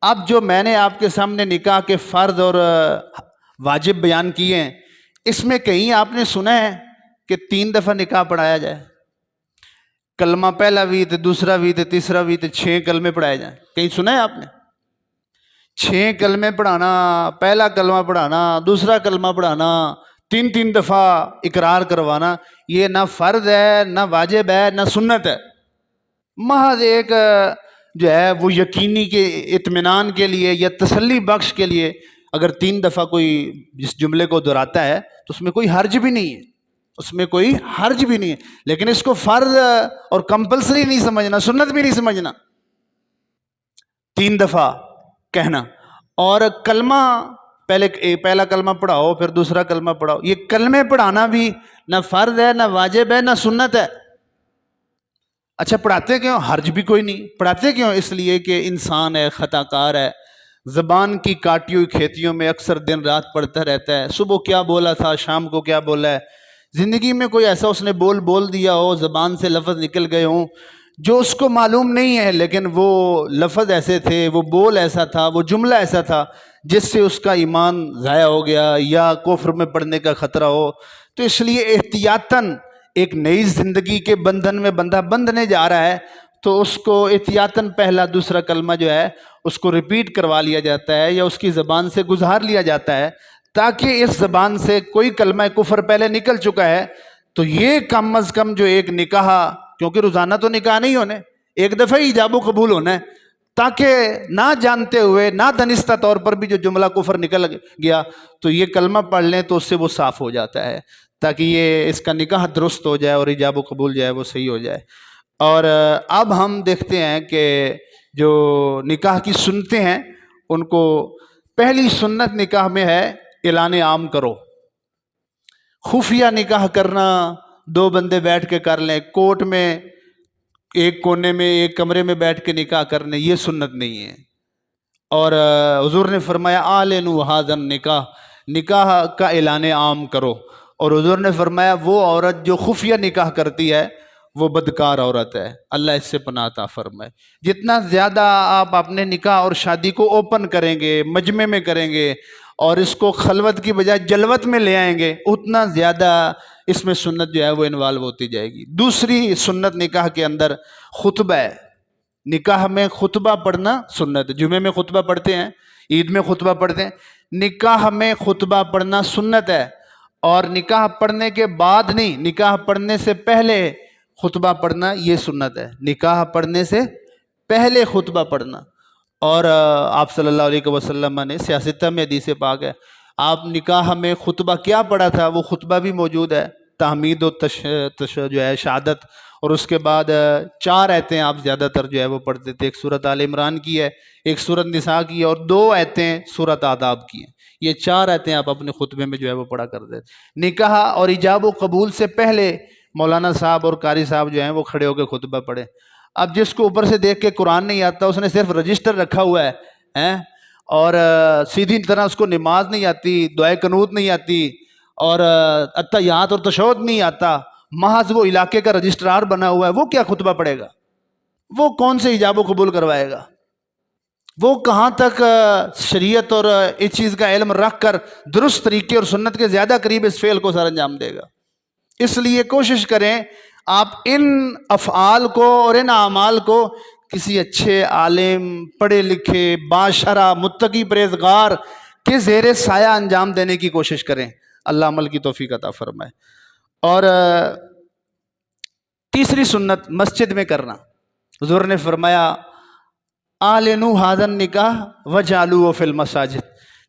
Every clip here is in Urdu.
اب جو میں نے آپ کے سامنے نکاح کے فرض اور واجب بیان کیے ہیں، اس میں کہیں آپ نے سنا ہے کہ 3 دفعہ نکاح پڑھایا جائے؟ کلمہ پہلا بھی تے دوسرا بھی تے تیسرا بھی تے 6 کلمے پڑھائے جائیں؟ کہیں سنا ہے آپ نے؟ 6 کلمے پڑھانا، پہلا کلمہ پڑھانا، دوسرا کلمہ پڑھانا، 3 دفعہ اقرار کروانا، یہ نہ فرض ہے، نہ واجب ہے، نہ سنت ہے۔ محض ایک جو ہے وہ یقینی کے اطمینان کے لیے یا تسلی بخش کے لیے اگر 3 دفعہ کوئی جس جملے کو دہراتا ہے تو اس میں کوئی حرج بھی نہیں ہے، اس میں کوئی حرج بھی نہیں ہے، لیکن اس کو فرض اور کمپلسری نہیں سمجھنا، سنت بھی نہیں سمجھنا 3 دفعہ کہنا۔ اور کلمہ پہلا کلمہ پڑھاؤ پھر دوسرا کلمہ پڑھاؤ، یہ کلمے پڑھانا بھی نہ فرض ہے، نہ واجب ہے، نہ سنت ہے۔ اچھا پڑھاتے کیوں؟ حرج بھی کوئی نہیں۔ پڑھاتے کیوں؟ اس لیے کہ انسان ہے، خطا کار ہے، زبان کی کاٹی ہوئی کھیتیوں میں اکثر دن رات پڑھتا رہتا ہے، صبح کیا بولا تھا، شام کو کیا بولا ہے، زندگی میں کوئی ایسا اس نے بول دیا ہو، زبان سے لفظ نکل گئے ہوں جو اس کو معلوم نہیں ہے، لیکن وہ لفظ ایسے تھے، وہ بول ایسا تھا، وہ جملہ ایسا تھا جس سے اس کا ایمان ضائع ہو گیا یا کفر میں پڑنے کا خطرہ ہو۔ تو اس لیے احتیاطاً ایک نئی زندگی کے بندھن میں بندہ بندھنے جا رہا ہے تو اس کو احتیاطاً پہلا دوسرا کلمہ جو ہے اس کو ریپیٹ کروا لیا جاتا ہے یا اس کی زبان سے گزار لیا جاتا ہے، تاکہ اس زبان سے کوئی کلمہ کفر پہلے نکل چکا ہے تو یہ کم از کم جو ایک نکاح، کیونکہ روزانہ تو نکاح نہیں ہونے، ایک دفعہ ہی ایجاب و قبول ہونا ہے، تاکہ نہ جانتے ہوئے نہ دانستہ طور پر بھی جو جملہ کفر نکل گیا تو یہ کلمہ پڑھ لیں تو اس سے وہ صاف ہو جاتا ہے، تاکہ یہ اس کا نکاح درست ہو جائے اور ایجاب و قبول جو ہے وہ صحیح ہو جائے۔ اور اب ہم دیکھتے ہیں کہ جو نکاح کی سنتیں ہیں ان کو پہلی سنت نکاح میں ہے اعلان عام کرو۔ خفیہ نکاح کرنا 2 بندے بیٹھ کے کر لیں، کورٹ میں ایک کونے میں ایک کمرے میں بیٹھ کے نکاح کرنے، یہ سنت نہیں ہے۔ اور حضور نے فرمایا اعلنوا ھذا النکاح، نکاح کا اعلان عام کرو۔ اور حضور نے فرمایا وہ عورت جو خفیہ نکاح کرتی ہے وہ بدکار عورت ہے، اللہ اس سے پناہ عطا فرمائے۔ جتنا زیادہ آپ اپنے نکاح اور شادی کو اوپن کریں گے، مجمع میں کریں گے اور اس کو خلوت کی بجائے جلوت میں لے آئیں گے، اتنا زیادہ اس میں سنت جو ہے وہ انوالو ہوتی جائے گی۔ دوسری سنت نکاح کے اندر خطبہ ہے۔ نکاح میں خطبہ پڑھنا سنت ہے۔ جمعے میں خطبہ پڑھتے ہیں، عید میں خطبہ پڑھتے ہیں، نکاح میں خطبہ پڑھنا سنت ہے۔ اور نکاح پڑھنے کے بعد نہیں، نکاح پڑھنے سے پہلے خطبہ پڑھنا یہ سنت ہے۔ نکاح پڑھنے سے پہلے خطبہ پڑھنا۔ اور آپ صلی اللہ علیہ وسلم نے سیاستہ میں حدیث پاک ہے، آپ نکاح میں خطبہ کیا پڑھا تھا وہ خطبہ بھی موجود ہے، تحمید و جو ہے شہادت، اور اس کے بعد 4 آیتیں آپ زیادہ تر جو ہے وہ پڑھتے تھے، ایک سورۃ آل عمران کی ہے، ایک سورۃ نساء کی ہے، اور 2 آیتیں سورۃ آداب کی ہیں۔ یہ 4 آیتیں آپ اپنے خطبے میں جو ہے وہ پڑھا کرتے تھے۔ نکاح اور ایجاب و قبول سے پہلے مولانا صاحب اور قاری صاحب جو ہیں وہ کھڑے ہو کے خطبہ پڑھے۔ اب جس کو اوپر سے دیکھ کے قرآن نہیں آتا، اس نے صرف رجسٹر رکھا ہوا ہے اور سیدھی طرح اس کو نماز نہیں آتی، دعائے قنوت نہیں آتی، اور اتحیات اور تشہد نہیں آتا، محض وہ علاقے کا رجسٹرار بنا ہوا ہے، وہ کیا خطبہ پڑھے گا؟ وہ کون سے ایجاب و قبول کروائے گا؟ وہ کہاں تک شریعت اور اس چیز کا علم رکھ کر درست طریقے اور سنت کے زیادہ قریب اس فعل کو سر انجام دے گا؟ اس لیے کوشش کریں آپ ان افعال کو اور ان اعمال کو کسی اچھے عالم، پڑھے لکھے، باشرع، متقی، پرہیزگار کے زیر سایہ انجام دینے کی کوشش کریں۔ اللہ عمل کی توفیق عطا فرمائے۔ اور تیسری سنت مسجد میں کرنا۔ حضور نے فرمایا اعلنوا ھذا النکاح وجعلوہ فی المساجد،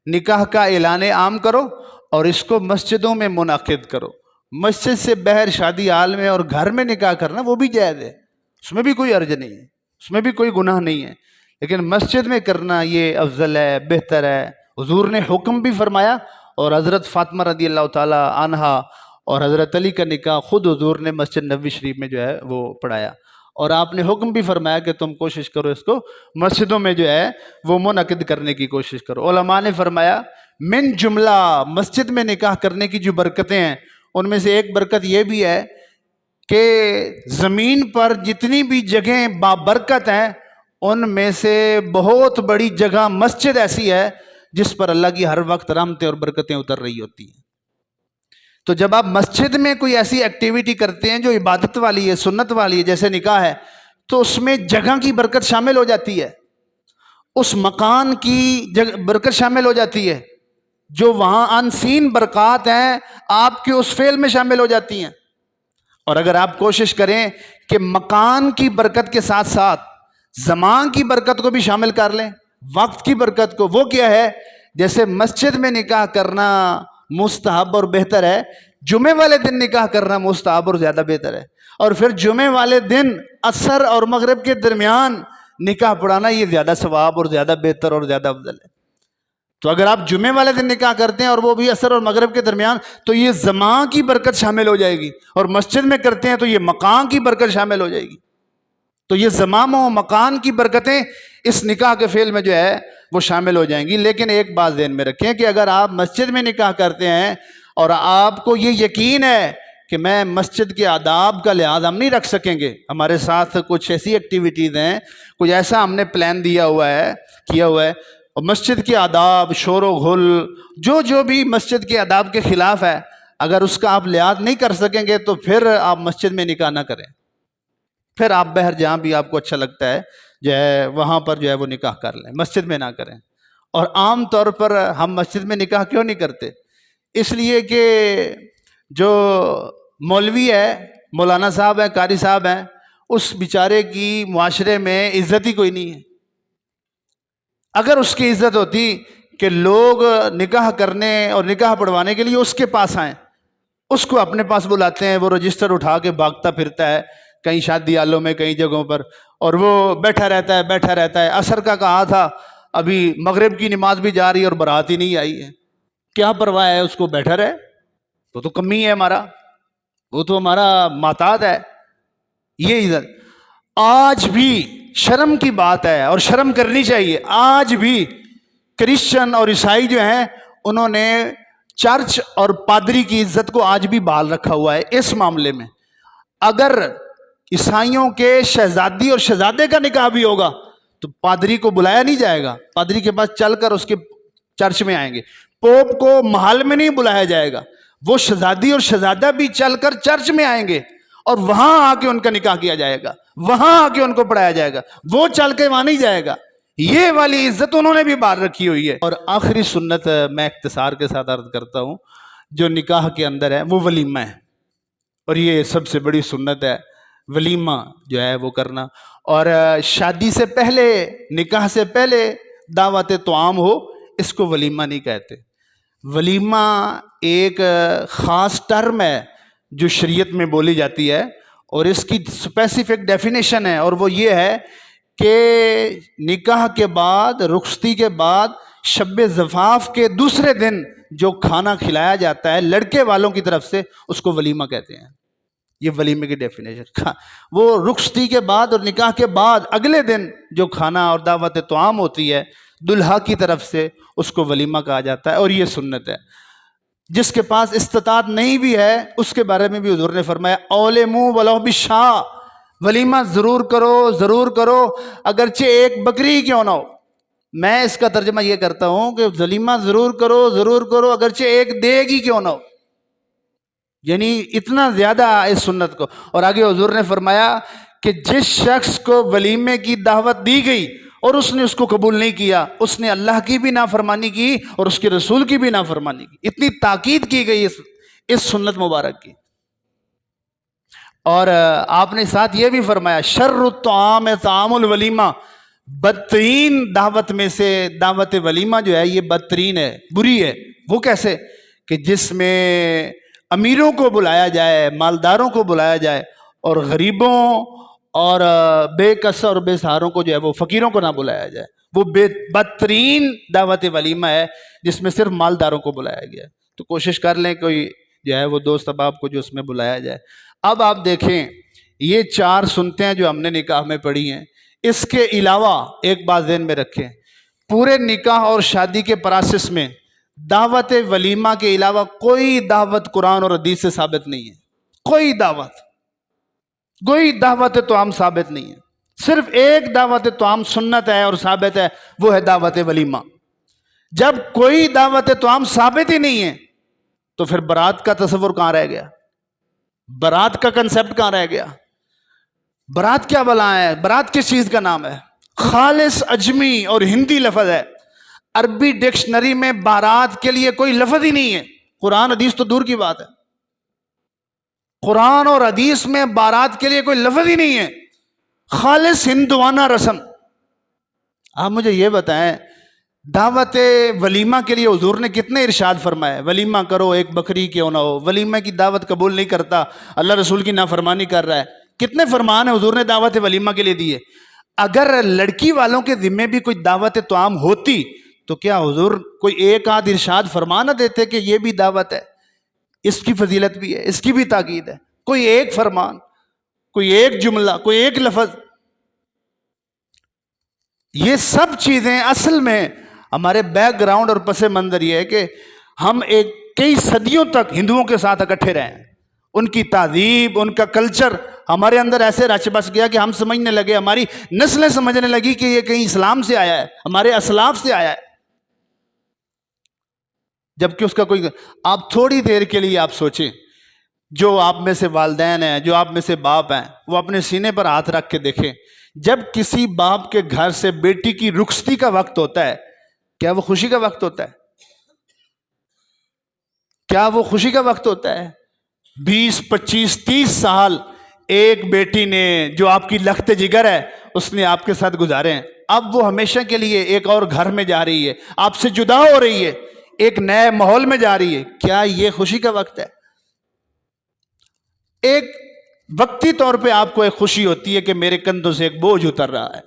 نکاح کا اعلان عام کرو اور اس کو مسجدوں میں منعقد کرو۔ مسجد سے بہر شادی حال میں اور گھر میں نکاح کرنا وہ بھی جائز ہے، اس میں بھی کوئی حرج نہیں ہے، اس میں بھی کوئی گناہ نہیں ہے، لیکن مسجد میں کرنا یہ افضل ہے، بہتر ہے۔ حضور نے حکم بھی فرمایا، اور حضرت فاطمہ رضی اللہ تعالی عنہا اور حضرت علی کا نکاح خود حضور نے مسجد نبوی شریف میں جو ہے وہ پڑھایا، اور آپ نے حکم بھی فرمایا کہ تم کوشش کرو اس کو مسجدوں میں جو ہے وہ منعقد کرنے کی کوشش کرو۔ علماء نے فرمایا من جملہ مسجد میں نکاح کرنے کی جو برکتیں ہیں ان میں سے ایک برکت یہ بھی ہے کہ زمین پر جتنی بھی جگہیں بابرکت ہیں ان میں سے بہت بڑی جگہ مسجد ایسی ہے جس پر اللہ کی ہر وقت رحمتیں اور برکتیں اتر رہی ہوتی ہیں. تو جب آپ مسجد میں کوئی ایسی ایکٹیویٹی کرتے ہیں جو عبادت والی ہے، سنت والی ہے، جیسے نکاح ہے، تو اس میں جگہ کی برکت شامل ہو جاتی ہے، اس مکان کی برکت شامل ہو جاتی ہے، جو وہاں ان سین برکات ہیں آپ کے اس فعل میں شامل ہو جاتی ہیں. اور اگر آپ کوشش کریں کہ مکان کی برکت کے ساتھ ساتھ زمان کی برکت کو بھی شامل کر لیں، وقت کی برکت کو، وہ کیا ہے؟ جیسے مسجد میں نکاح کرنا مستحب اور بہتر ہے، جمعے والے دن نکاح کرنا مستحب اور زیادہ بہتر ہے، اور پھر جمعے والے دن عصر اور مغرب کے درمیان نکاح پڑھانا یہ زیادہ ثواب اور زیادہ بہتر اور زیادہ افضل ہے. تو اگر آپ جمعے والے دن نکاح کرتے ہیں اور وہ بھی عصر اور مغرب کے درمیان، تو یہ زمان کی برکت شامل ہو جائے گی، اور مسجد میں کرتے ہیں تو یہ مکان کی برکت شامل ہو جائے گی. تو یہ زمان و مکان کی برکتیں اس نکاح کے فعل میں جو ہے وہ شامل ہو جائیں گی. لیکن ایک بات ذہن میں رکھیں کہ اگر آپ مسجد میں نکاح کرتے ہیں اور آپ کو یہ یقین ہے کہ میں مسجد کے آداب کا لحاظ ہم نہیں رکھ سکیں گے، ہمارے ساتھ کچھ ایسی ایکٹیویٹیز ہیں، کچھ ایسا ہم نے پلان کیا ہوا ہے، اور مسجد کے آداب، شور و غل، جو بھی مسجد کے آداب کے خلاف ہے، اگر اس کا آپ لحاظ نہیں کر سکیں گے تو پھر آپ مسجد میں نکاح نہ کریں. پھر آپ بہر جہاں بھی آپ کو اچھا لگتا ہے جو ہے وہاں پر جو ہے وہ نکاح کر لیں، مسجد میں نہ کریں. اور عام طور پر ہم مسجد میں نکاح کیوں نہیں کرتے؟ اس لیے کہ جو مولوی ہے، مولانا صاحب ہیں، قاری صاحب ہیں، اس بیچارے کی معاشرے میں عزت ہی کوئی نہیں ہے. اگر اس کی عزت ہوتی کہ لوگ نکاح کرنے اور نکاح پڑھوانے کے لیے اس کے پاس آئیں، اس کو اپنے پاس بلاتے ہیں، وہ رجسٹر اٹھا کے بھاگتا پھرتا ہے کہیں شادی حالوں میں، کئی جگہوں پر، اور وہ بیٹھا رہتا ہے. عصر کا کہا تھا، ابھی مغرب کی نماز بھی جا رہی ہے اور برات ہی نہیں آئی ہے. کیا پرواہ ہے اس کو، بیٹھا رہے، وہ تو کمی ہے ہمارا، وہ تو ہمارا معتاد ہے. یہ عزت آج بھی شرم کی بات ہے اور شرم کرنی چاہیے. آج بھی کرسچن اور عیسائی جو ہیں انہوں نے چرچ اور پادری کی عزت کو آج بھی بحال رکھا ہوا ہے. اس معاملے میں اگر عیسائیوں کے شہزادی اور شہزادے کا نکاح بھی ہوگا تو پادری کو بلایا نہیں جائے گا، پادری کے پاس چل کر اس کے چرچ میں آئیں گے. پوپ کو محل میں نہیں بلایا جائے گا، وہ شہزادی اور شہزادہ بھی چل کر چرچ میں آئیں گے اور وہاں آ کے ان کا نکاح کیا جائے گا، وہاں آ کے ان کو پڑھایا جائے گا، وہ چل کے وہاں نہیں جائے گا. یہ والی عزت انہوں نے بھی باہر رکھی ہوئی ہے. اور آخری سنت میں اختصار کے ساتھ عرض کرتا ہوں جو نکاح کے اندر ہے وہ ولیمہ ہے، اور یہ سب سے بڑی سنت ہے، ولیمہ جو ہے وہ کرنا. اور شادی سے پہلے، نکاح سے پہلے دعوت طعام ہو، اس کو ولیمہ نہیں کہتے. ولیمہ ایک خاص ٹرم ہے جو شریعت میں بولی جاتی ہے، اور اس کی اسپیسیفک ڈیفینیشن ہے، اور وہ یہ ہے کہ نکاح کے بعد، رخصتی کے بعد، شب زفاف کے دوسرے دن جو کھانا کھلایا جاتا ہے لڑکے والوں کی طرف سے، اس کو ولیمہ کہتے ہیں. یہ ولیمے کی ڈیفینیشن. وہ رخصتی کے بعد اور نکاح کے بعد اگلے دن جو کھانا اور دعوت طعام ہوتی ہے دلہا کی طرف سے، اس کو ولیمہ کہا جاتا ہے، اور یہ سنت ہے. جس کے پاس استطاعت نہیں بھی ہے اس کے بارے میں بھی حضور نے فرمایا اولموا ولو بالشاۃ، ولیمہ ضرور کرو، ضرور کرو، اگرچہ ایک بکری کیوں نہ ہو. میں اس کا ترجمہ یہ کرتا ہوں کہ ولیمہ ضرور کرو، ضرور کرو، اگرچہ ایک دیگ ہی کیوں نہ ہو. یعنی اتنا زیادہ اس سنت کو. اور آگے حضور نے فرمایا کہ جس شخص کو ولیمے کی دعوت دی گئی اور اس نے اس کو قبول نہیں کیا، اس نے اللہ کی بھی نافرمانی کی اور اس کے رسول کی بھی نافرمانی کی. اتنی تاکید کی گئی اس سنت مبارک کی. اور آپ نے ساتھ یہ بھی فرمایا شر الطعام طعام الولیمہ، بدترین دعوت میں سے دعوت ولیمہ جو ہے یہ بدترین ہے، بری ہے. وہ کیسے؟ کہ جس میں امیروں کو بلایا جائے، مالداروں کو بلایا جائے، اور غریبوں اور بے کس اور بے سہاروں کو جو ہے وہ فقیروں کو نہ بلایا جائے. وہ بدترین دعوت ولیمہ ہے جس میں صرف مالداروں کو بلایا گیا. تو کوشش کر لیں کوئی جو ہے وہ دوست احباب کو جو اس میں بلایا جائے. اب آپ دیکھیں یہ 4 سنتیں جو ہم نے نکاح میں پڑھی ہیں، اس کے علاوہ ایک بات ذہن میں رکھیں، پورے نکاح اور شادی کے پروسیس میں دعوت ولیمہ کے علاوہ کوئی دعوت قرآن اور حدیث سے ثابت نہیں ہے. کوئی دعوت طعام ثابت نہیں ہے. صرف ایک دعوت طعام سنت ہے اور ثابت ہے، وہ ہے دعوت ولیمہ۔ جب کوئی دعوت طعام ثابت ہی نہیں ہے تو پھر برات کا تصور کہاں رہ گیا؟ برات کا کنسپٹ کہاں رہ گیا؟ برات کیا بلا ہے؟ برات کس چیز کا نام ہے؟ خالص اجمی اور ہندی لفظ ہے، عربی ڈکشنری میں بارات کے لیے کوئی لفظ ہی نہیں ہے۔ قرآن حدیث تو دور کی بات ہے، قرآن اور حدیث میں بارات کے لیے کوئی لفظ ہی نہیں ہے، خالص ہندوانہ رسم۔ آپ مجھے یہ بتائیں، دعوت ولیمہ کے لیے حضور نے کتنے ارشاد فرمایا؟ ولیمہ کرو، ایک بکری کیوں نہ ہو۔ ولیمہ کی دعوت قبول نہیں کرتا، اللہ رسول کی نافرمانی کر رہا ہے۔ کتنے فرمان ہیں حضور نے دعوت ولیمہ کے لیے دیے؟ اگر لڑکی والوں کے ذمے بھی کوئی دعوت طعام ہوتی تو کیا حضور کوئی ایک آدھ ارشاد فرما نہ دیتے کہ یہ بھی دعوت ہے، اس کی فضیلت بھی ہے، اس کی بھی تاکید ہے؟ کوئی ایک فرمان، کوئی ایک جملہ، کوئی ایک لفظ۔ یہ سب چیزیں اصل میں ہمارے بیک گراؤنڈ اور پس منظر یہ ہے کہ ہم کئی صدیوں تک ہندوؤں کے ساتھ اکٹھے رہے ہیں، ان کی تہذیب، ان کا کلچر ہمارے اندر ایسے رچ بس گیا کہ ہم سمجھنے لگے، ہماری نسلیں سمجھنے لگی کہ یہ کہیں اسلام سے آیا ہے، ہمارے اسلاف سے آیا ہے، جبکہ اس کا کوئی۔ آپ تھوڑی دیر کے لیے آپ سوچیں، جو آپ میں سے والدین ہیں، جو آپ میں سے باپ ہیں، وہ اپنے سینے پر ہاتھ رکھ کے دیکھیں، جب کسی باپ کے گھر سے بیٹی کی رخصتی کا وقت ہوتا ہے، کیا وہ خوشی کا وقت ہوتا ہے؟ کیا وہ خوشی کا وقت ہوتا ہے؟ 20 25 30 سال ایک بیٹی نے، جو آپ کی لخت جگر ہے، اس نے آپ کے ساتھ گزارے ہیں، اب وہ ہمیشہ کے لیے ایک اور گھر میں جا رہی ہے، آپ سے جدا ہو رہی ہے، ایک نئے ماحول میں جا رہی ہے، کیا یہ خوشی کا وقت ہے؟ ایک وقتی طور پہ آپ کو ایک خوشی ہوتی ہے کہ میرے کندھوں سے ایک بوجھ اتر رہا ہے،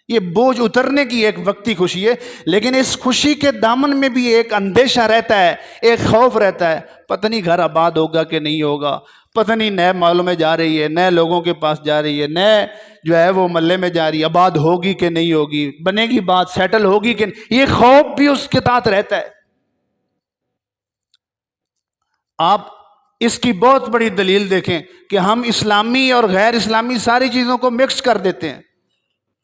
یہ بوجھ اترنے کی ایک وقتی خوشی ہے، لیکن اس خوشی کے دامن میں بھی ایک اندیشہ رہتا ہے، ایک خوف رہتا ہے، پتہ نہیں گھر آباد ہوگا کہ نہیں ہوگا، پتہ نہیں نئے محلوں میں جا رہی ہے، نئے لوگوں کے پاس جا رہی ہے، نئے جو ہے وہ محلے میں جا رہی ہے، آباد ہوگی کہ نہیں ہوگی، بنے گی بات، سیٹل ہوگی کہ نہیں، یہ خوف بھی اس کے ساتھ رہتا ہے۔ آپ اس کی بہت بڑی دلیل دیکھیں کہ ہم اسلامی اور غیر اسلامی ساری چیزوں کو مکس کر دیتے ہیں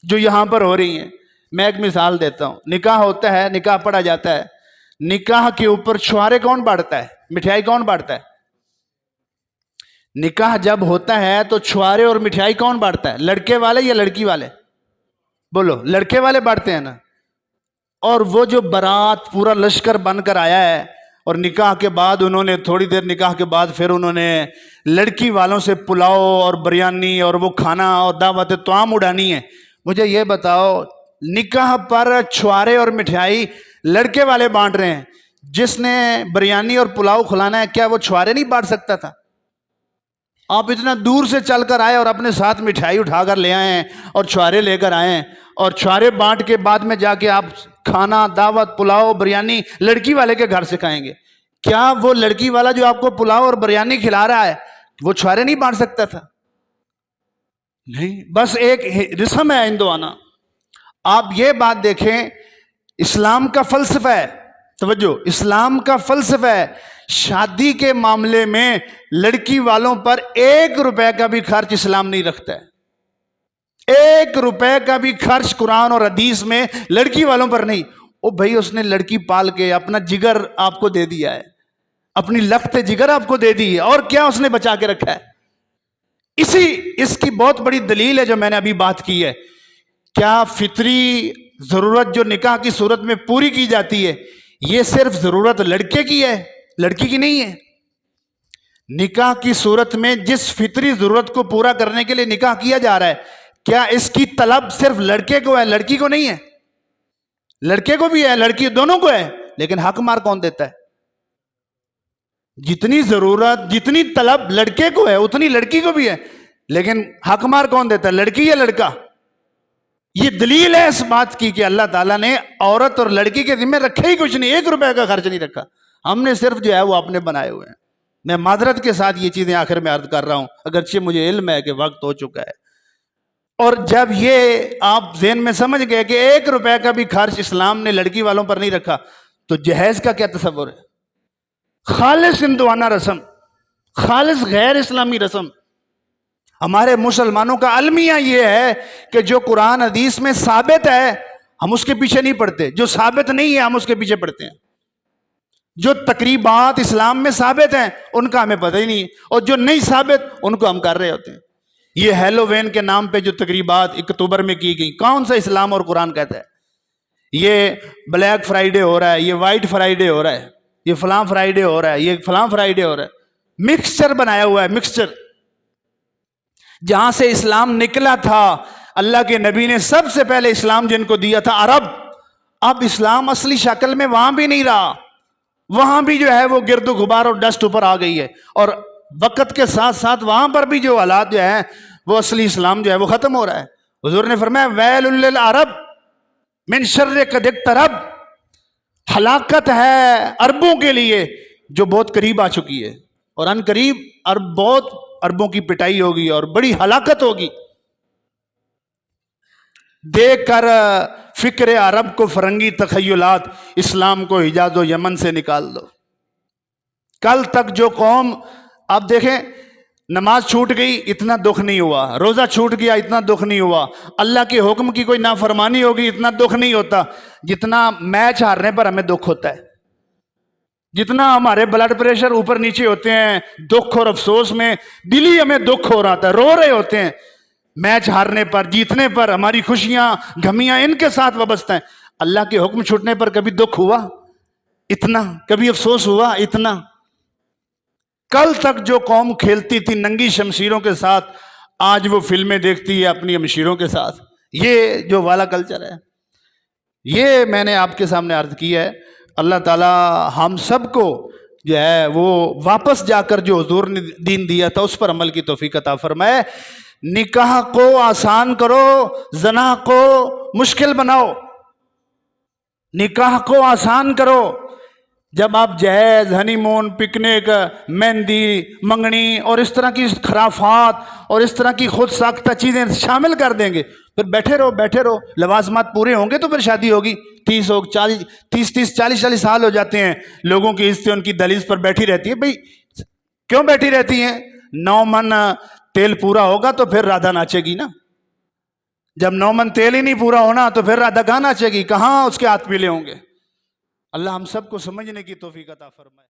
جو یہاں پر ہو رہی ہیں۔ میں ایک مثال دیتا ہوں، نکاح ہوتا ہے، نکاح پڑھا جاتا ہے، نکاح کے اوپر چھوارے کون بانٹتا ہے؟ مٹھائی کون بانٹتا ہے؟ نکاح جب ہوتا ہے تو چھوارے اور مٹھائی کون بانٹتا ہے؟ لڑکے والے یا لڑکی والے؟ بولو، لڑکے والے بانٹتے ہیں نا۔ اور وہ جو برات پورا لشکر بن کر آیا ہے، اور نکاح کے بعد انہوں نے تھوڑی دیر نکاح کے بعد پھر انہوں نے لڑکی والوں سے پلاؤ اور بریانی اور وہ کھانا اور دعوت طعام اڑانی ہے۔ مجھے یہ بتاؤ، نکاح پر چھوارے اور مٹھائی لڑکے والے بانٹ رہے ہیں، جس نے بریانی اور پلاؤ کھلانا ہے، کیا وہ چھوارے نہیں بانٹ سکتا تھا؟ آپ اتنا دور سے چل کر آئے اور اپنے ساتھ مٹھائی اٹھا کر لے آئے ہیں اور چھوارے لے کر آئے ہیں، اور چھوارے بانٹ کے بعد میں جا کے آپ کھانا، دعوت، پلاؤ، بریانی لڑکی والے کے گھر سے کھائیں گے۔ کیا وہ لڑکی والا جو آپ کو پلاؤ اور بریانی کھلا رہا ہے، وہ چھوارے نہیں بانٹ سکتا تھا؟ نہیں، بس ایک رسم ہے ہندوانہ۔ آپ یہ بات دیکھیں، اسلام کا فلسفہ ہے، توجہ، اسلام کا فلسفہ ہے، شادی کے معاملے میں لڑکی والوں پر 1 روپے کا بھی خرچ اسلام نہیں رکھتا ہے۔ 1 روپے کا بھی خرچ قرآن اور حدیث میں لڑکی والوں پر نہیں۔ او بھائی، اس نے لڑکی پال کے اپنا جگر آپ کو دے دیا ہے، اپنی لخت جگر آپ کو دے دی ہے، اور کیا اس نے بچا کے رکھا ہے؟ اس کی بہت بڑی دلیل ہے جو میں نے ابھی بات کی ہے۔ کیا فطری ضرورت جو نکاح کی صورت میں پوری کی جاتی ہے، یہ صرف ضرورت لڑکے کی ہے، لڑکی کی نہیں ہے؟ نکاح کی صورت میں جس فطری ضرورت کو پورا کرنے کے لیے نکاح کیا جا رہا ہے، کیا اس کی طلب صرف لڑکے کو ہے، لڑکی کو نہیں ہے؟ لڑکے کو بھی ہے، لڑکی، دونوں کو ہے، لیکن حق مار کون دیتا ہے؟ جتنی ضرورت، جتنی طلب لڑکے کو ہے، اتنی لڑکی کو بھی ہے، لیکن حق مار کون دیتا ہے، لڑکی یا لڑکا؟ یہ دلیل ہے اس بات کی کہ اللہ تعالیٰ نے عورت اور لڑکی کے ذمہ رکھے ہی کچھ نہیں، 1 روپے کا خرچ نہیں رکھا، ہم نے صرف جو ہے وہ اپنے بنائے ہوئے ہیں۔ میں معذرت کے ساتھ یہ چیزیں آخر میں عرض کر رہا ہوں، اگرچہ مجھے علم ہے کہ وقت ہو چکا ہے۔ اور جب یہ آپ ذہن میں سمجھ گئے کہ 1 روپے کا بھی خرچ اسلام نے لڑکی والوں پر نہیں رکھا، تو جہیز کا کیا تصور ہے؟ خالص ہندوانہ رسم، خالص غیر اسلامی رسم۔ ہمارے مسلمانوں کا المیہ یہ ہے کہ جو قرآن حدیث میں ثابت ہے ہم اس کے پیچھے نہیں پڑتے، جو ثابت نہیں ہے ہم اس کے پیچھے پڑتے ہیں۔ جو تقریبات اسلام میں ثابت ہیں ان کا ہمیں پتہ ہی نہیں ہے، اور جو نہیں ثابت ان کو ہم کر رہے ہوتے ہیں۔ یہ ہیلووین کے نام پہ جو تقریبات اکتوبر میں کی گئی، کون سا اسلام اور قرآن کہتا ہے؟ یہ بلیک فرائیڈے ہو رہا ہے، یہ وائٹ فرائیڈے ہو رہا ہے، یہ فلاں فرائیڈے ہو رہا ہے، یہ فلاں فرائیڈے ہو رہا ہے، مکسچر بنایا ہوا ہے، مکسچر۔ جہاں سے اسلام نکلا تھا، اللہ کے نبی نے سب سے پہلے اسلام جن کو دیا تھا عرب، اب اسلام اصلی شکل میں وہاں بھی نہیں رہا، وہاں بھی جو ہے وہ گرد و غبار اور ڈسٹ اوپر آ گئی ہے، اور وقت کے ساتھ ساتھ وہاں پر بھی جو حالات جو ہیں وہ اصلی اسلام جو ہے وہ ختم ہو رہا ہے۔ حضور نے فرمایا ویل للعرب من شر قد اقترب، ہلاکت ہے عربوں کے لیے جو بہت قریب آ چکی ہے، اور ان قریب بہت عربوں کی پٹائی ہوگی اور بڑی ہلاکت ہوگی۔ دیکھ کر فکر عرب کو فرنگی تخیلات، اسلام کو حجاز و یمن سے نکال دو۔ کل تک جو قوم، آپ دیکھیں نماز چھوٹ گئی اتنا دکھ نہیں ہوا، روزہ چھوٹ گیا اتنا دکھ نہیں ہوا، اللہ کے حکم کی کوئی نافرمانی ہوگی اتنا دکھ نہیں ہوتا جتنا میچ ہارنے پر ہمیں دکھ ہوتا ہے، جتنا ہمارے بلڈ پریشر اوپر نیچے ہوتے ہیں دکھ اور افسوس میں، دلی ہمیں دکھ ہو رہا تھا، رو رہے ہوتے ہیں میچ ہارنے پر، جیتنے پر ہماری خوشیاں گھمیاں ان کے ساتھ وابستہ ہیں۔ اللہ کے حکم چھوٹنے پر کبھی دکھ ہوا اتنا، کبھی افسوس ہوا اتنا؟ کل تک جو قوم کھیلتی تھی ننگی شمشیروں کے ساتھ، آج وہ فلمیں دیکھتی ہے اپنی ہمشیروں کے ساتھ۔ یہ جو والا کلچر ہے، یہ میں نے آپ کے سامنے عرض کیا ہے۔ اللہ تعالی ہم سب کو جو ہے وہ واپس جا کر جو حضور نے دین دیا تھا اس پر عمل کی توفیق عطا فرمائے۔ نکاح کو آسان کرو، زنا کو مشکل بناؤ۔ نکاح کو آسان کرو، جب آپ جہیز، ہنی مون، پکنک، مہندی، منگنی اور اس طرح کی خرافات اور اس طرح کی خود ساختہ چیزیں شامل کر دیں گے، پھر بیٹھے رہو، لوازمات پورے ہوں گے تو پھر شادی ہوگی۔ 30 40 سال ہو جاتے ہیں، لوگوں کی عزتیں ان کی دہلیز پر بیٹھی رہتی ہے۔ بھئی کیوں بیٹھی رہتی ہیں؟ 9 من تیل پورا ہوگا تو پھر رادھا ناچے گی نا، جب 9 من تیل ہی نہیں پورا ہونا تو پھر رادھا کہاں ناچے گی، کہاں اس کے ہاتھ پیلے ہوں گے؟ اللہ ہم سب کو سمجھنے کی توفیق عطا فرمائے۔